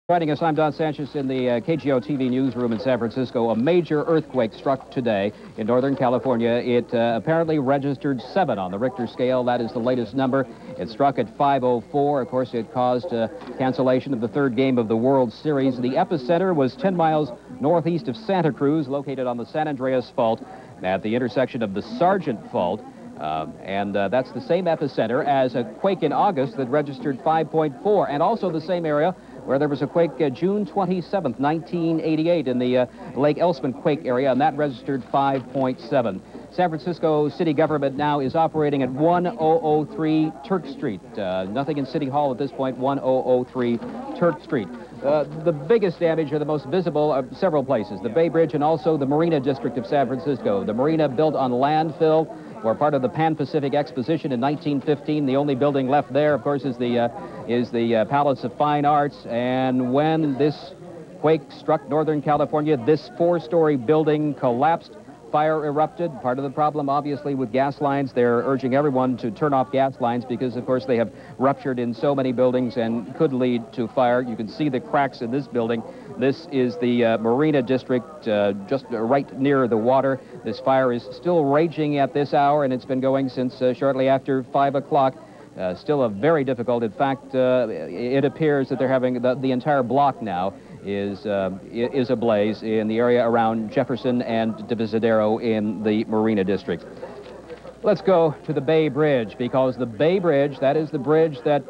Joining us, I'm Don Sanchez in the KGO TV newsroom in San Francisco. A major earthquake struck today in Northern California. It apparently registered 7 on the Richter scale. That is the latest number. It struck at 5:04. Of course, it caused cancellation of the 3rd game of the World Series. The epicenter was 10 miles northeast of Santa Cruz, located on the San Andreas Fault at the intersection of the Sargent Fault. That's the same epicenter as a quake in August that registered 5.4, and also the same area where there was a quake June 27th, 1988 in the Lake Elsman quake area, and that registered 5.7. San Francisco city government now is operating at 1003 Turk Street. Nothing in City Hall at this point, 1003 Turk Street. The biggest damage, or the most visible, are several places. The Bay Bridge and also the Marina District of San Francisco. The marina built on landfill were part of the Pan-Pacific Exposition in 1915. The only building left there, of course, is the Palace of Fine Arts. And when this quake struck Northern California, this 4-story building collapsed. Fire erupted. Part of the problem, obviously, with gas lines. They're urging everyone to turn off gas lines because, of course, they have ruptured in so many buildings and could lead to fire. You can see the cracks in this building. This is the Marina District, just right near the water. This fire is still raging at this hour, and it's been going since shortly after 5 o'clock. Still very difficult. In fact, it appears that they're having the entire block now is ablaze in the area around Jefferson and Divisadero in the Marina District. Let's go to the Bay Bridge, because the Bay Bridge, that is the bridge that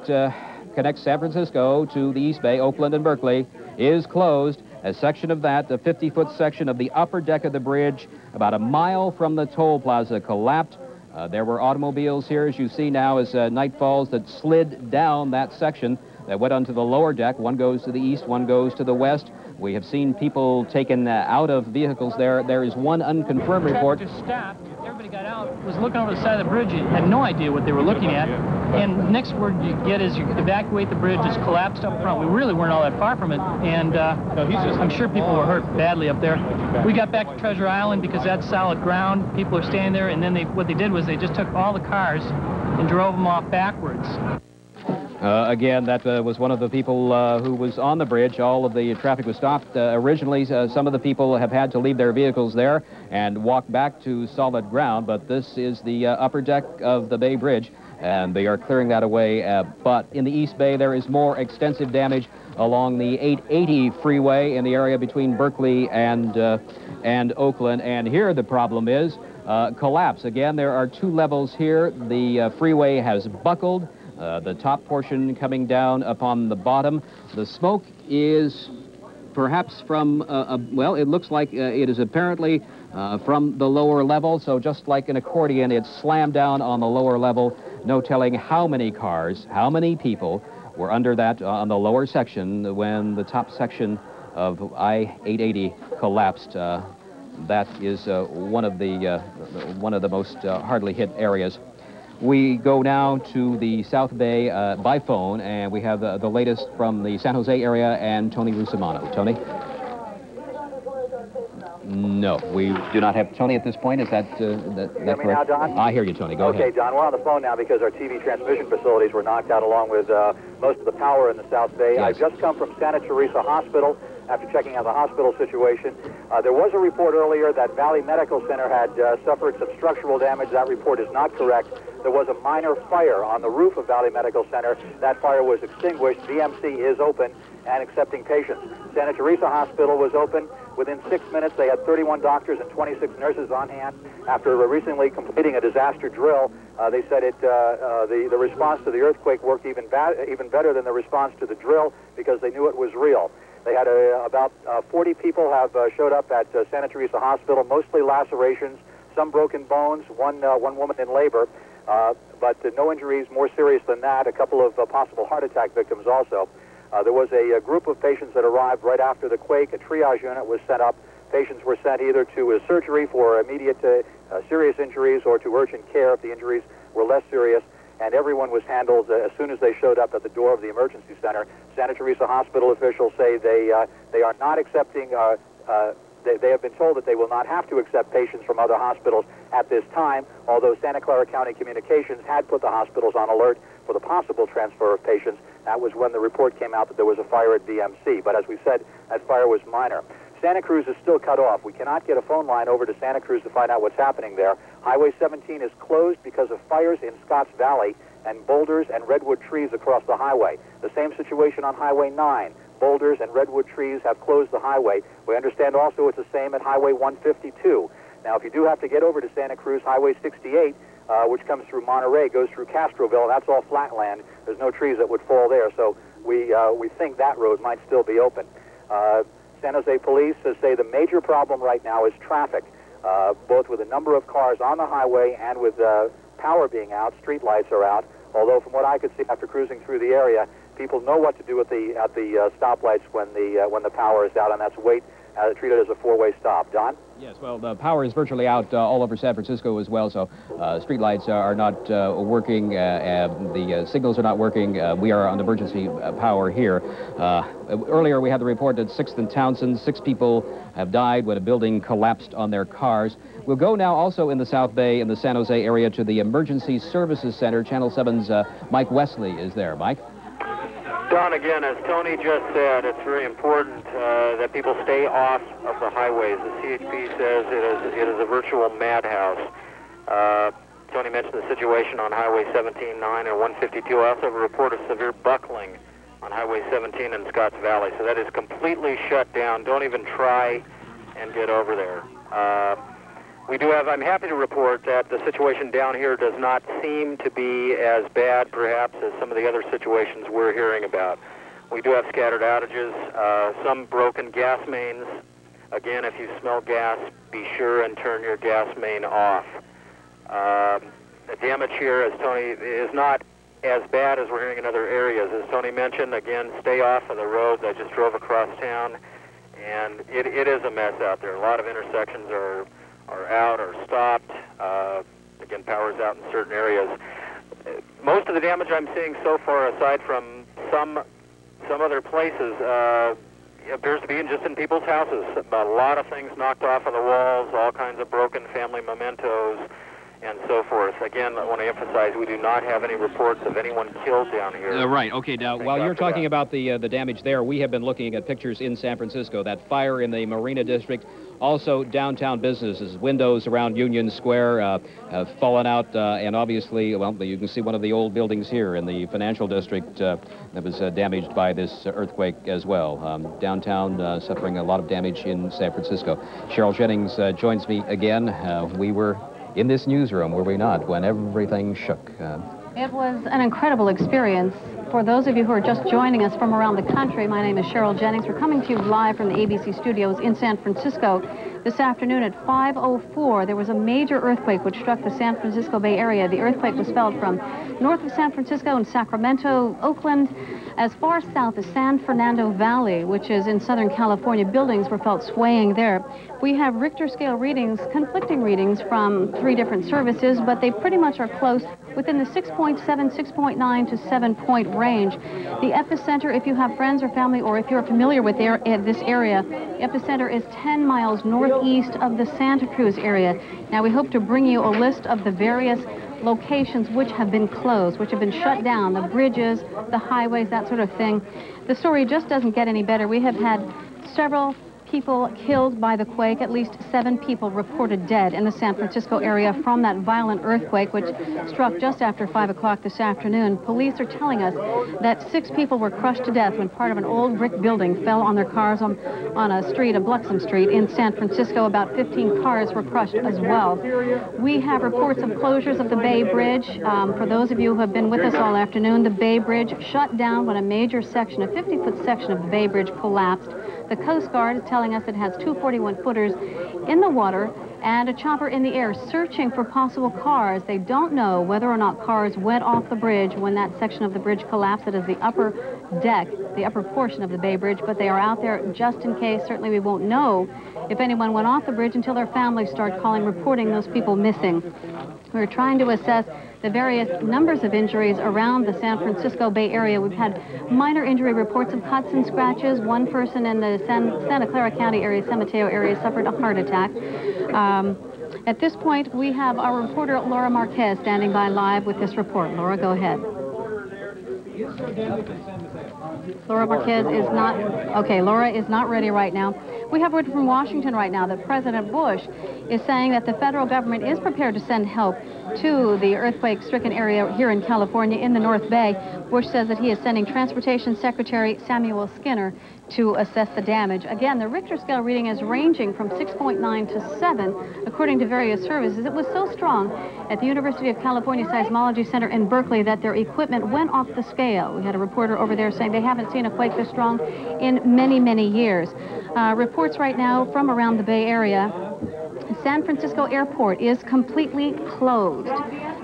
connects San Francisco to the East Bay, Oakland and Berkeley, is closed. A section of that, the 50-foot section of the upper deck of the bridge, about a mile from the toll plaza, collapsed. There were automobiles here, as you see now, as night falls, that slid down that section that went onto the lower deck. One goes to the east, one goes to the west. We have seen people taken out of vehicles there. There is one unconfirmed report. Just stopped. Everybody got out, was looking over the side of the bridge, and had no idea what they were looking at. And next word you get is you evacuate the bridge. It's collapsed up front. We really weren't all that far from it, and I'm sure people were hurt badly up there. We got back to Treasure Island because that's solid ground. People are standing there, and then what they did was they just took all the cars and drove them off backwards. Again, that was one of the people who was on the bridge. All of the traffic was stopped. Originally, some of the people have had to leave their vehicles there and walk back to solid ground, but this is the upper deck of the Bay Bridge, and they are clearing that away. But in the East Bay, there is more extensive damage along the 880 freeway in the area between Berkeley and Oakland. And here the problem is collapse. Again, there are 2 levels here. The freeway has buckled. The top portion coming down upon the bottom. The smoke is perhaps from, well, it looks like it is apparently from the lower level. So just like an accordion, it's slammed down on the lower level. No telling how many cars, how many people were under that on the lower section when the top section of I-880 collapsed. That is one of the most hardly hit areas. We go now to the South Bay by phone, and we have the latest from the San Jose area and Tony Rusomano. Tony? No, we do not have Tony at this point. Is that correct? Now, Don? I hear you, Tony. Go ahead. Okay, Don, we're on the phone now because our TV transmission facilities were knocked out along with most of the power in the South Bay. Yes. I've just come from Santa Teresa Hospital after checking out the hospital situation. There was a report earlier that Valley Medical Center had suffered some structural damage. That report is not correct. There was a minor fire on the roof of Valley Medical Center. That fire was extinguished. VMC is open and accepting patients. Santa Teresa Hospital was open. Within 6 minutes, they had 31 doctors and 26 nurses on hand. After recently completing a disaster drill, they said the response to the earthquake worked even better than the response to the drill because they knew it was real. They had about 40 people have showed up at Santa Teresa Hospital, mostly lacerations, some broken bones, one woman in labor, but no injuries more serious than that, a couple of possible heart attack victims also. There was a group of patients that arrived right after the quake. A triage unit was set up. Patients were sent either to a surgery for immediate serious injuries or to urgent care if the injuries were less serious. And everyone was handled as soon as they showed up at the door of the emergency center. Santa Teresa Hospital officials say they are not accepting, they have been told that they will not have to accept patients from other hospitals at this time, although Santa Clara County Communications had put the hospitals on alert for the possible transfer of patients. That was when the report came out that there was a fire at BMC. But as we said, that fire was minor. Santa Cruz is still cut off. We cannot get a phone line over to Santa Cruz to find out what's happening there. Highway 17 is closed because of fires in Scotts Valley and boulders and redwood trees across the highway. The same situation on Highway 9. Boulders and redwood trees have closed the highway. We understand also it's the same at Highway 152. Now, if you do have to get over to Santa Cruz, Highway 68, which comes through Monterey, goes through Castroville, and that's all flat land. There's no trees that would fall there, so we think that road might still be open. San Jose police say the major problem right now is traffic, both with a number of cars on the highway and with power being out. Street lights are out, although from what I could see after cruising through the area, people know what to do at the stoplights when the power is out, and that's wait, treated as a four-way stop. Don? Yes, well, the power is virtually out all over San Francisco as well, so street lights are not working, the signals are not working. We are on emergency power here. Earlier we had the report at 6th and Townsend, 6 people have died when a building collapsed on their cars. We'll go now also in the South Bay, in the San Jose area, to the Emergency Services Center. Channel 7's Mike Wesley is there. Mike? Don, again, as Tony just said, it's very important that people stay off of the highways. The CHP says it is a virtual madhouse. Tony mentioned the situation on Highway 17-9 and 152. I also have a report of severe buckling on Highway 17 in Scotts Valley. So that is completely shut down. Don't even try and get over there. I'm happy to report that the situation down here does not seem to be as bad, perhaps, as some of the other situations we're hearing about. We do have scattered outages, some broken gas mains. Again, if you smell gas, be sure and turn your gas main off. The damage here, as Tony, is not as bad as we're hearing in other areas. As Tony mentioned, again, stay off of the roads. I just drove across town, and it is a mess out there. A lot of intersections are out or stopped. Again, power's out in certain areas. Most of the damage I'm seeing so far, aside from some other places, appears to be just in people's houses. A lot of things knocked off of the walls, all kinds of broken family mementos, and so forth. Again, I want to emphasize we do not have any reports of anyone killed down here. Right. Okay. Now, while you're talking about the damage there, we have been looking at pictures in San Francisco. That fire in the Marina District, also downtown businesses, windows around Union Square have fallen out, and obviously, well, you can see one of the old buildings here in the financial district that was damaged by this earthquake as well. Downtown suffering a lot of damage in San Francisco. Cheryl Jennings joins me again. We were in this newsroom, were we not, when everything shook? It was an incredible experience. For those of you who are just joining us from around the country, my name is Cheryl Jennings. We're coming to you live from the ABC studios in San Francisco. This afternoon at 5:04, there was a major earthquake which struck the San Francisco Bay Area. The earthquake was felt from north of San Francisco and Sacramento, Oakland, as far south as San Fernando Valley, which is in Southern California. Buildings were felt swaying there. We have Richter scale readings, conflicting readings from 3 different services, but they pretty much are close within the 6.7, 6.9 to 7-point range. The epicenter, if you have friends or family, or if you're familiar with this area, the epicenter is 10 miles northeast of the Santa Cruz area. Now, we hope to bring you a list of the various locations which have been closed, which have been shut down, the bridges, the highways, that sort of thing. The story just doesn't get any better. We have had several people killed by the quake, at least 7 people reported dead in the San Francisco area from that violent earthquake which struck just after 5 o'clock this afternoon. Police are telling us that 6 people were crushed to death when part of an old brick building fell on their cars on a street, a Bluxom Street in San Francisco. About 15 cars were crushed as well. We have reports of closures of the Bay Bridge. For those of you who have been with us all afternoon, the Bay Bridge shut down when a major section, a 50-foot section of the Bay Bridge collapsed. The Coast Guard is telling us it has 2 41-footers in the water and a chopper in the air searching for possible cars. They don't know whether or not cars went off the bridge when that section of the bridge collapsed. It is the upper deck, the upper portion of the Bay Bridge, but they are out there just in case. Certainly we won't know if anyone went off the bridge until their families start calling, reporting those people missing. We're trying to assess the various numbers of injuries around the San Francisco Bay Area. We've had minor injury reports of cuts and scratches. One person in the Santa Clara County area, San Mateo area, suffered a heart attack. At this point, we have our reporter, Laura Marquez, standing by live with this report. Laura, go ahead. Laura Marquez is not, okay, Laura is not ready right now. We have word from Washington right now that President Bush is saying that the federal government is prepared to send help to the earthquake-stricken area here in California in the North Bay. Bush says that he is sending Transportation Secretary Samuel Skinner to assess the damage. Again, the Richter scale reading is ranging from 6.9 to 7, according to various services. It was so strong at the University of California Seismology Center in Berkeley that their equipment went off the scale. We had a reporter over there saying they haven't seen a quake this strong in many, many years. Reports right now from around the Bay Area. San Francisco Airport is completely closed.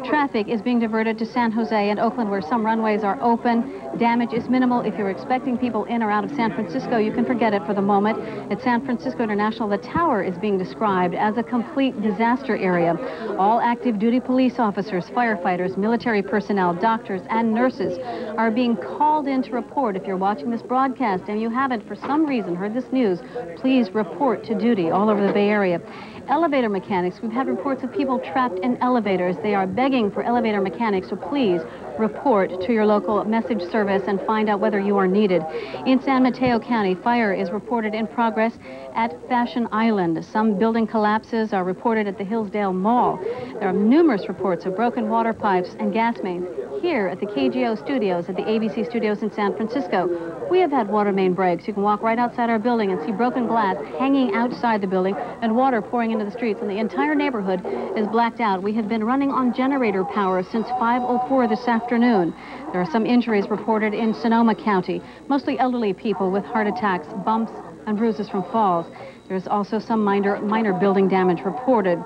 Traffic is being diverted to San Jose and Oakland, where some runways are open. Damage is minimal. If you're expecting people in or out of San Francisco, you can forget it for the moment. At San Francisco International, the tower is being described as a complete disaster area. All active duty police officers, firefighters, military personnel, doctors, and nurses are being called in to report. If you're watching this broadcast and you haven't, for some reason, heard this news, please report to duty all over the Bay Area. Elevator mechanics, we've had reports of people trapped in elevators. They are begging for elevator mechanics, so please report to your local message service and find out whether you are needed. In San Mateo County, fire is reported in progress at Fashion Island. Some building collapses are reported at the Hillsdale Mall. There are numerous reports of broken water pipes and gas mains. Here at the KGO studios, at the ABC studios in San Francisco, we have had water main breaks. You can walk right outside our building and see broken glass hanging outside the building and water pouring into the streets, and the entire neighborhood is blacked out. We have been running on generator power since 5:04 this afternoon. There are some injuries reported in Sonoma County, mostly elderly people with heart attacks, bumps, and bruises from falls. There's also some minor building damage reported.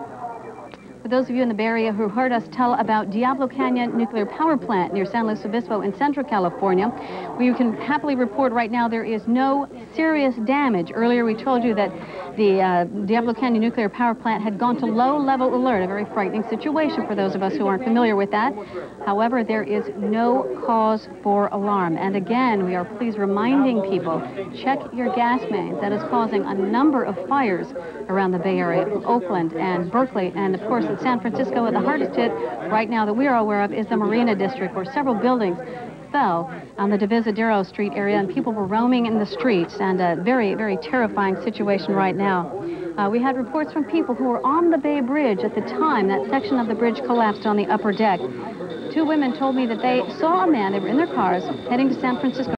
For those of you in the Bay Area who heard us tell about Diablo Canyon Nuclear Power Plant near San Luis Obispo in Central California, we can happily report right now there is no serious damage. Earlier we told you that the Diablo Canyon Nuclear Power Plant had gone to low-level alert, a very frightening situation for those of us who aren't familiar with that. However, there is no cause for alarm. And again, we are please reminding people, check your gas mains. That is causing a number of fires around the Bay Area, Oakland and Berkeley, and of course in San Francisco. The hardest hit right now that we are aware of is the Marina District, where several buildings fell on the Divisadero Street area and people were roaming in the streets, and a very, very terrifying situation right now. We had reports from people who were on the Bay Bridge at the time that section of the bridge collapsed on the upper deck. Two women told me that they saw a man, they were in their cars heading to San Francisco.